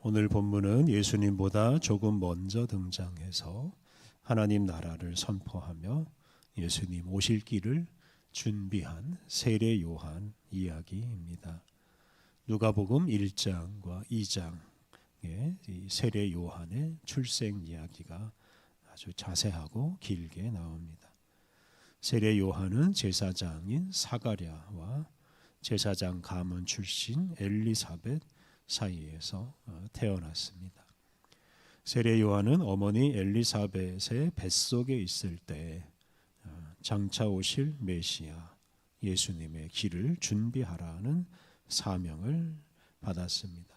오늘 본문은 예수님보다 조금 먼저 등장해서 하나님 나라를 선포하며 예수님 오실 길을 준비한 세례 요한 이야기입니다. 누가복음 1장과 2장의 이 세례 요한의 출생 이야기가 아주 자세하고 길게 나옵니다. 세례 요한은 제사장인 사가랴와 제사장 가문 출신 엘리사벳 사이에서 태어났습니다. 세례 요한은 어머니 엘리사벳의 뱃속에 있을 때 장차 오실 메시아 예수님의 길을 준비하라는 사명을 받았습니다.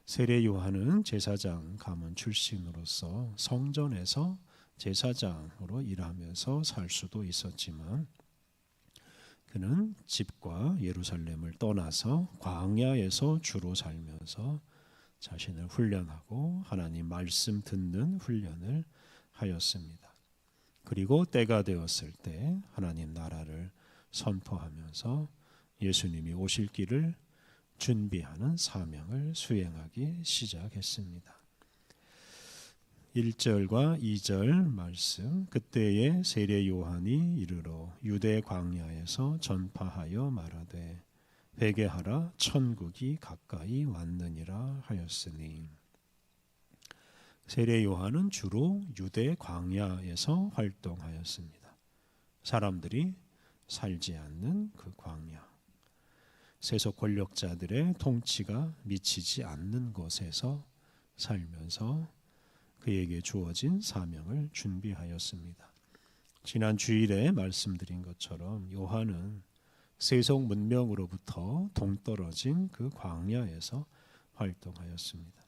세례 요한은 제사장 가문 출신으로서 성전에서 제사장으로 일하면서 살 수도 있었지만 그는 집과 예루살렘을 떠나서 광야에서 주로 살면서 자신을 훈련하고 하나님 말씀 듣는 훈련을 하였습니다. 그리고 때가 되었을 때 하나님 나라를 선포하면서 예수님이 오실 길을 준비하는 사명을 수행하기 시작했습니다. 1절과 2절 말씀. 그때에 세례 요한이 이르러 유대 광야에서 전파하여 말하되 회개하라 천국이 가까이 왔느니라 하였으니. 세례 요한은 주로 유대 광야에서 활동하였습니다. 사람들이 살지 않는 그 광야, 세속 권력자들의 통치가 미치지 않는 곳에서 살면서 그에게 주어진 사명을 준비하였습니다. 지난 주일에 말씀드린 것처럼 요한은 세속 문명으로부터 동떨어진 그 광야에서 활동하였습니다.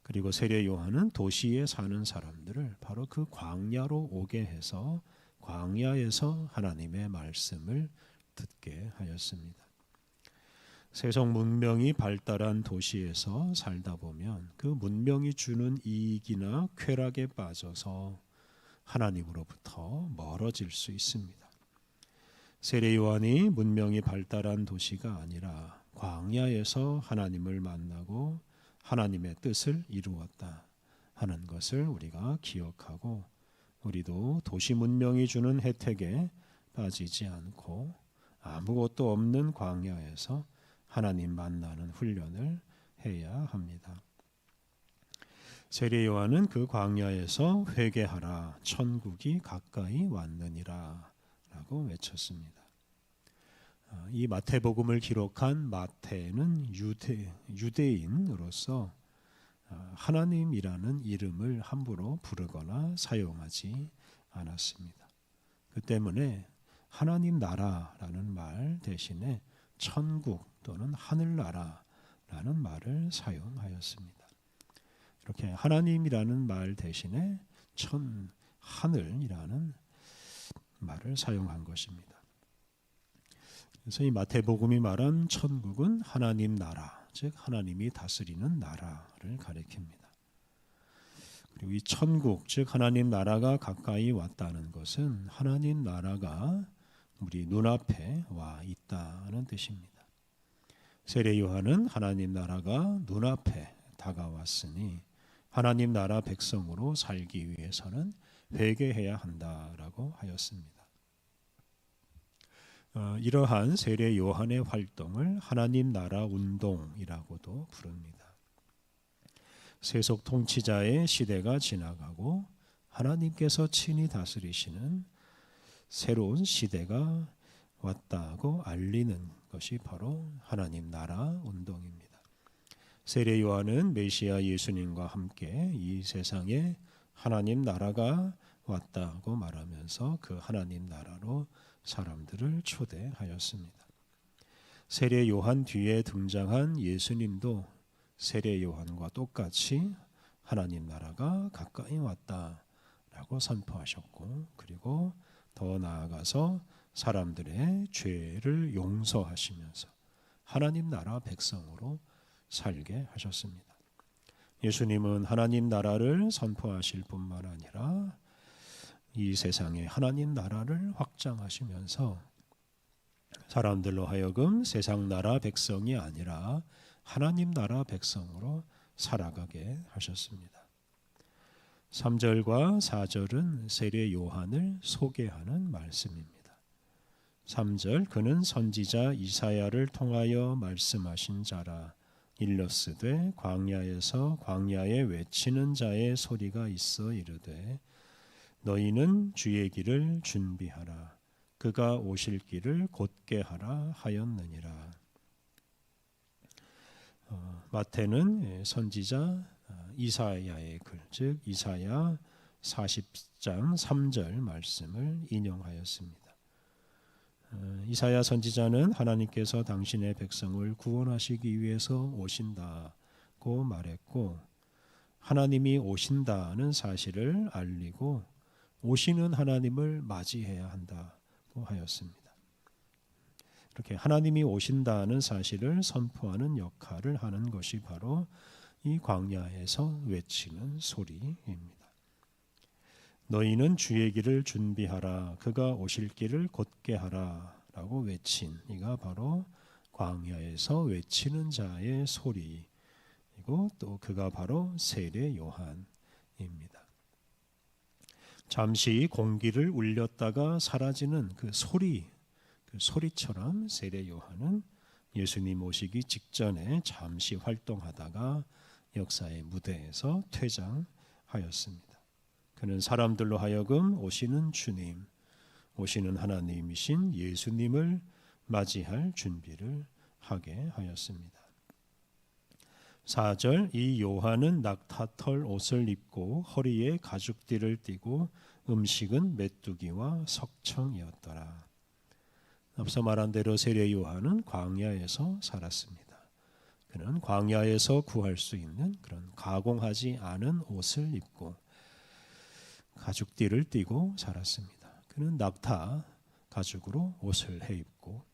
그리고 세례 요한은 도시에 사는 사람들을 바로 그 광야로 오게 해서 광야에서 하나님의 말씀을 듣게 하였습니다. 세속 문명이 발달한 도시에서 살다 보면 그 문명이 주는 이익이나 쾌락에 빠져서 하나님으로부터 멀어질 수 있습니다. 세례 요한이 문명이 발달한 도시가 아니라 광야에서 하나님을 만나고 하나님의 뜻을 이루었다 하는 것을 우리가 기억하고 우리도 도시 문명이 주는 혜택에 빠지지 않고 아무것도 없는 광야에서 하나님 만나는 훈련을 해야 합니다. 세례 요한은 그 광야에서 회개하라 천국이 가까이 왔느니라 라고 외쳤습니다. 이 마태복음을 기록한 마태는 유대인으로서 하나님이라는 이름을 함부로 부르거나 사용하지 않았습니다. 그 때문에 하나님 나라라는 말 대신에 천국 또는 하늘나라라는 말을 사용하였습니다. 이렇게 하나님이라는 말 대신에 하늘이라는 말을 사용한 것입니다. 그래서 이 마태복음이 말한 천국은 하나님 나라, 즉 하나님이 다스리는 나라를 가리킵니다. 그리고 이 천국, 즉 하나님 나라가 가까이 왔다는 것은 하나님 나라가 우리 눈앞에 와 있다는 뜻입니다. 세례 요한은 하나님 나라가 눈앞에 다가왔으니 하나님 나라 백성으로 살기 위해서는 회개해야 한다라고 하였습니다. 이러한 세례 요한의 활동을 하나님 나라 운동이라고도 부릅니다. 세속 통치자의 시대가 지나가고 하나님께서 친히 다스리시는 새로운 시대가 왔다고 알리는 것이 바로 하나님 나라 운동입니다. 세례 요한은 메시아 예수님과 함께 이 세상에 하나님 나라가 왔다고 말하면서 그 하나님 나라로 사람들을 초대하였습니다. 세례 요한 뒤에 등장한 예수님도 세례 요한과 똑같이 하나님 나라가 가까이 왔다라고 선포하셨고 그리고 더 나아가서 사람들의 죄를 용서하시면서 하나님 나라 백성으로 살게 하셨습니다. 예수님은 하나님 나라를 선포하실 뿐만 아니라 이 세상에 하나님 나라를 확장하시면서 사람들로 하여금 세상 나라 백성이 아니라 하나님 나라 백성으로 살아가게 하셨습니다. 3절과 4절은 세례 요한을 소개하는 말씀입니다. 3절 그는 선지자 이사야를 통하여 말씀하신 자라. 일러스되 광야에서 광야에 외치는 자의 소리가 있어 이르되 너희는 주의 길을 준비하라. 그가 오실 길을 곧게 하라 하였느니라. 마태는 선지자 이사야의 글, 즉 이사야 40장 3절 말씀을 인용하였습니다. 이사야 선지자는 하나님께서 당신의 백성을 구원하시기 위해서 오신다고 말했고, 하나님이 오신다는 사실을 알리고 오시는 하나님을 맞이해야 한다고 하였습니다. 이렇게 하나님이 오신다는 사실을 선포하는 역할을 하는 것이 바로 이 광야에서 외치는 소리입니다. 너희는 주의 길을 준비하라. 그가 오실 길을 곧게 하라 라고 외친 이가 바로 광야에서 외치는 자의 소리이고 또 그가 바로 세례 요한입니다. 잠시 공기를 울렸다가 사라지는 그 소리처럼 세례 요한은 예수님 오시기 직전에 잠시 활동하다가 역사의 무대에서 퇴장하였습니다. 그는 사람들로 하여금 오시는 주님, 오시는 하나님이신 예수님을 맞이할 준비를 하게 하였습니다. 4절 이 요한은 낙타털 옷을 입고 허리에 가죽띠를 띠고 음식은 메뚜기와 석청이었더라. 앞서 말한 대로 세례 요한은 광야에서 살았습니다. 그는 광야에서 구할 수 있는 그런 가공하지 않은 옷을 입고 가죽띠를 띠고 살았습니다. 그는 낙타 가죽으로 옷을 해입고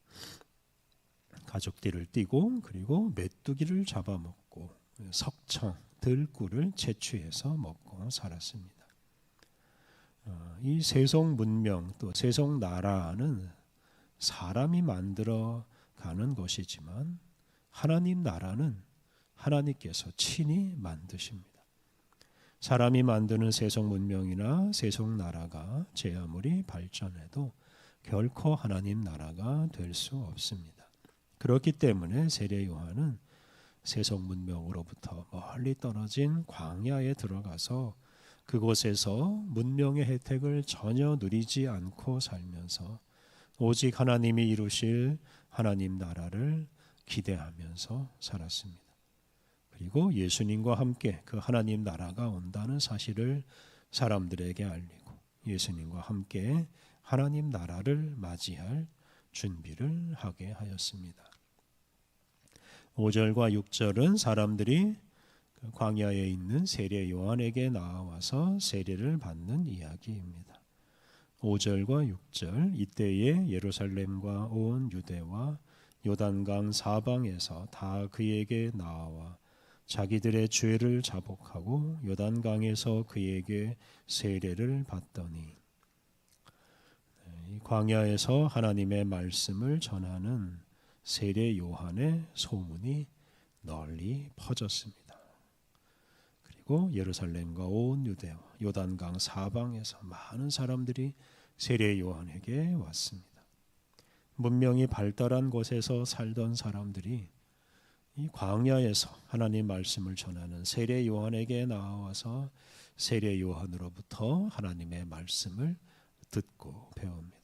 가죽띠를 띠고 그리고 메뚜기를 잡아먹고 석청, 들꿀을 채취해서 먹고 살았습니다. 이 세속 문명 또 세속 나라는 사람이 만들어 가는 것이지만 하나님 나라는 하나님께서 친히 만드십니다. 사람이 만드는 세속 문명이나 세속 나라가 제 아무리 발전해도 결코 하나님 나라가 될 수 없습니다. 그렇기 때문에 세례 요한은 세속 문명으로부터 멀리 떨어진 광야에 들어가서 그곳에서 문명의 혜택을 전혀 누리지 않고 살면서 오직 하나님이 이루실 하나님 나라를 기대하면서 살았습니다. 그리고 예수님과 함께 그 하나님 나라가 온다는 사실을 사람들에게 알리고 예수님과 함께 하나님 나라를 맞이할 준비를 하게 하였습니다. 5절과 6절은 사람들이 광야에 있는 세례 요한에게 나와서 세례를 받는 이야기입니다. 5절과 6절 이때에 예루살렘과 온 유대와 요단강 사방에서 다 그에게 나와 자기들의 죄를 자복하고 요단강에서 그에게 세례를 받더니 광야에서 하나님의 말씀을 전하는 세례 요한의 소문이 널리 퍼졌습니다. 그리고 예루살렘과 온 유대와 요단강 사방에서 많은 사람들이 세례 요한에게 왔습니다. 문명이 발달한 곳에서 살던 사람들이 이 광야에서 하나님 말씀을 전하는 세례 요한에게 나와서 세례 요한으로부터 하나님의 말씀을 듣고 배웁니다.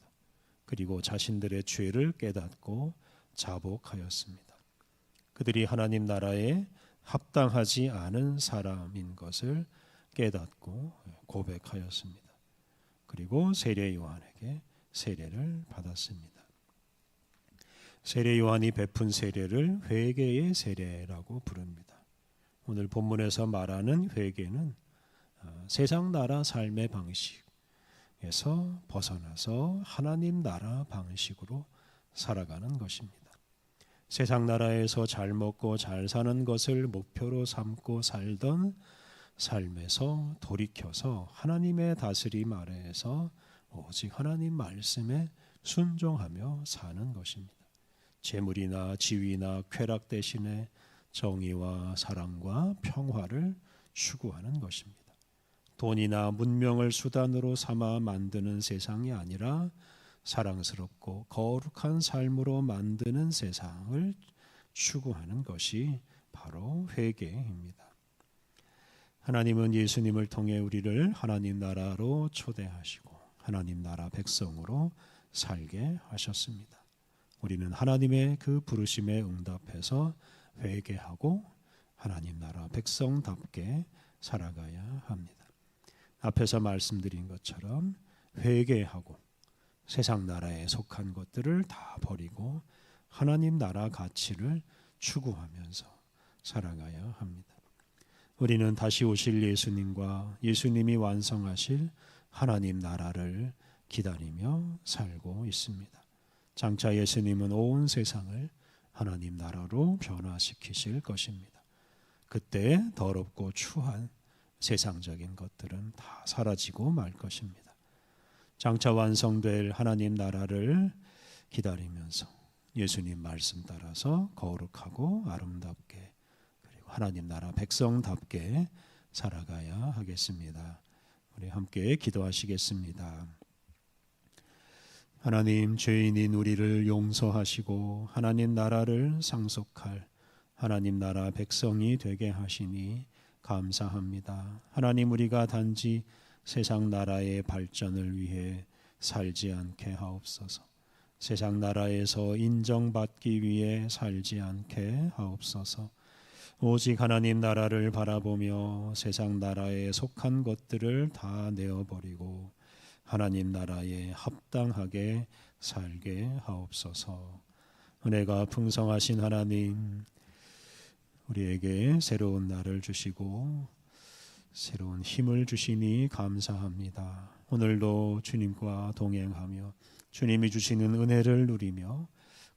그리고 자신들의 죄를 깨닫고 자복하였습니다. 그들이 하나님 나라에 합당하지 않은 사람인 것을 깨닫고 고백하였습니다. 그리고 세례 요한에게 세례를 받았습니다. 세례 요한이 베푼 세례를 회개의 세례라고 부릅니다. 오늘 본문에서 말하는 회개는 세상 나라 삶의 방식에서 벗어나서 하나님 나라 방식으로 살아가는 것입니다. 세상 나라에서 잘 먹고 잘 사는 것을 목표로 삼고 살던 삶에서 돌이켜서 하나님의 다스림 아래에서 오직 하나님 말씀에 순종하며 사는 것입니다. 재물이나 지위나 쾌락 대신에 정의와 사랑과 평화를 추구하는 것입니다. 돈이나 문명을 수단으로 삼아 만드는 세상이 아니라 사랑스럽고 거룩한 삶으로 만드는 세상을 추구하는 것이 바로 회개입니다. 하나님은 예수님을 통해 우리를 하나님 나라로 초대하시고 하나님 나라 백성으로 살게 하셨습니다. 우리는 하나님의 그 부르심에 응답해서 회개하고 하나님 나라 백성답게 살아가야 합니다. 앞에서 말씀드린 것처럼 회개하고 세상 나라에 속한 것들을 다 버리고 하나님 나라 가치를 추구하면서 살아가야 합니다. 우리는 다시 오실 예수님과 예수님이 완성하실 하나님 나라를 기다리며 살고 있습니다. 장차 예수님은 온 세상을 하나님 나라로 변화시키실 것입니다. 그때 더럽고 추한 세상적인 것들은 다 사라지고 말 것입니다. 장차 완성될 하나님 나라를 기다리면서 예수님 말씀 따라서 거룩하고 아름답게 그리고 하나님 나라 백성답게 살아가야 하겠습니다. 우리 함께 기도하시겠습니다. 하나님, 죄인인 우리를 용서하시고 하나님 나라를 상속할 하나님 나라 백성이 되게 하시니 감사합니다. 하나님, 우리가 단지 세상 나라의 발전을 위해 살지 않게 하옵소서. 세상 나라에서 인정받기 위해 살지 않게 하옵소서. 오직 하나님 나라를 바라보며 세상 나라에 속한 것들을 다 내어버리고 하나님 나라에 합당하게 살게 하옵소서. 은혜가 풍성하신 하나님, 우리에게 새로운 날을 주시고 새로운 힘을 주시니 감사합니다. 오늘도 주님과 동행하며 주님이 주시는 은혜를 누리며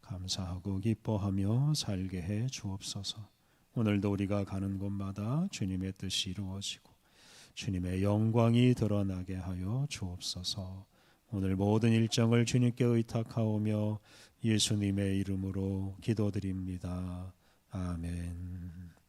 감사하고 기뻐하며 살게 해 주옵소서. 오늘도 우리가 가는 곳마다 주님의 뜻이 이루어지고 주님의 영광이 드러나게 하여 주옵소서. 오늘 모든 일정을 주님께 의탁하오며 예수님의 이름으로 기도드립니다. 아멘.